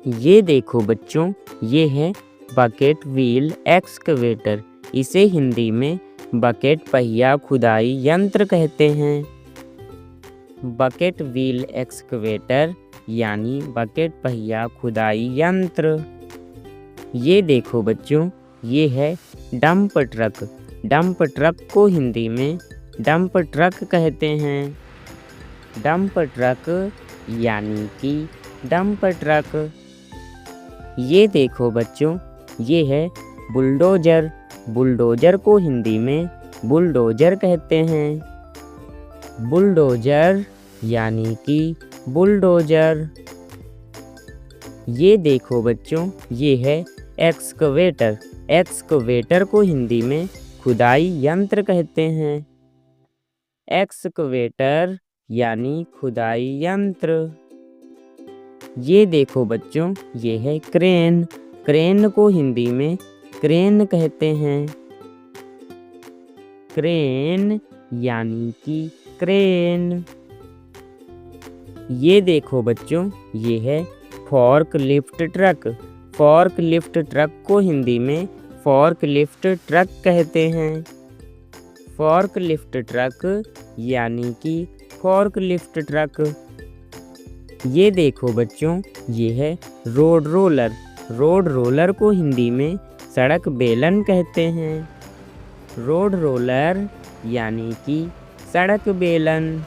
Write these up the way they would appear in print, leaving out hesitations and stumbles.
ये देखो बच्चों, ये है बकेट व्हील एक्सकवेटर। इसे हिंदी में बकेट पहिया खुदाई यंत्र कहते हैं। बकेट व्हील एक्सकवेटर यानी बकेट पहिया खुदाई यंत्र। ये देखो बच्चों, ये है डंप ट्रक। डंप ट्रक को हिंदी में डंप ट्रक कहते हैं। डंप ट्रक यानी कि डंप ट्रक। ये देखो बच्चों, ये है बुलडोजर। बुलडोजर को हिंदी में बुलडोजर कहते हैं। बुलडोजर यानी कि बुलडोजर। ये देखो बच्चों, ये है एक्सकवेटर। एक्सकवेटर को हिंदी में खुदाई यंत्र कहते हैं। एक्सकवेटर यानी खुदाई यंत्र। ये देखो बच्चों, ये है क्रेन। क्रेन को हिंदी में क्रेन कहते हैं। क्रेन यानी कि क्रेन। ये देखो बच्चों, ये है fork lift truck. Fork lift truck को हिंदी में फॉर्क लिफ्ट ट्रक कहते हैं। फॉर्क लिफ्ट ट्रक यानी कि फॉर्क लिफ्ट ट्रक। ये देखो बच्चों, ये है रोड रोलर। रोड रोलर को हिंदी में सड़क बेलन कहते हैं। रोड रोलर यानी कि सड़क बेलन।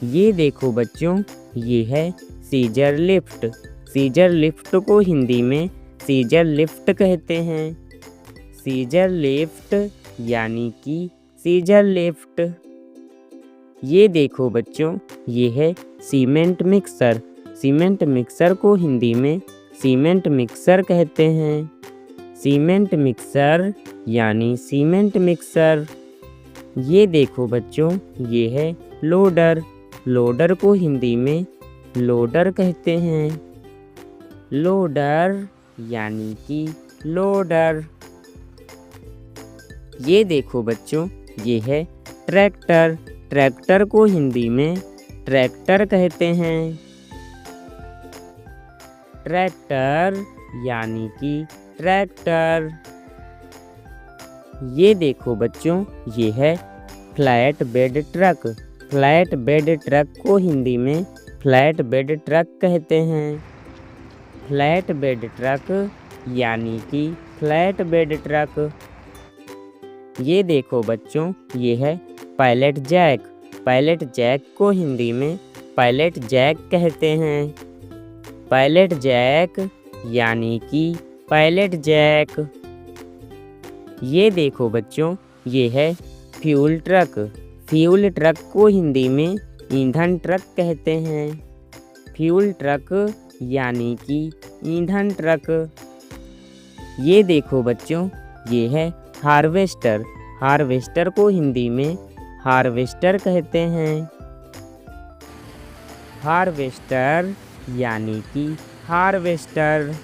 ये देखो बच्चों, ये है सीजर लिफ्ट। सीजर लिफ्ट को हिंदी में सीजर लिफ्ट कहते हैं। सीजर लिफ्ट यानी कि सीजर लिफ्ट। ये देखो बच्चों, ये है सीमेंट मिक्सर। सीमेंट मिक्सर को हिंदी में सीमेंट मिक्सर कहते हैं। सीमेंट मिक्सर यानी सीमेंट मिक्सर। ये देखो बच्चों, ये है लोडर। लोडर को हिंदी में लोडर कहते हैं। लोडर यानी कि लोडर। ये देखो बच्चों, ये है ट्रैक्टर। ट्रैक्टर को हिंदी में ट्रैक्टर कहते हैं। ट्रैक्टर यानी कि ट्रैक्टर। ये देखो बच्चों, ये है flat bed truck. Flat bed truck को हिंदी में फ्लैट बेड ट्रक कहते हैं। फ्लैट बेड ट्रक यानी कि फ्लैट बेड ट्रक। ये देखो बच्चों, ये है पायलट जैक। पायलट जैक को हिंदी में पायलट जैक कहते हैं। पायलट जैक यानी कि पायलट जैक। ये देखो बच्चों, ये है फ्यूल ट्रक। फ्यूल ट्रक को हिंदी में ईंधन ट्रक कहते हैं। फ्यूल ट्रक यानी कि ईंधन ट्रक। ये देखो बच्चों, ये है हार्वेस्टर। हार्वेस्टर को हिंदी में हार्वेस्टर कहते हैं। हार्वेस्टर यानी कि हार्वेस्टर।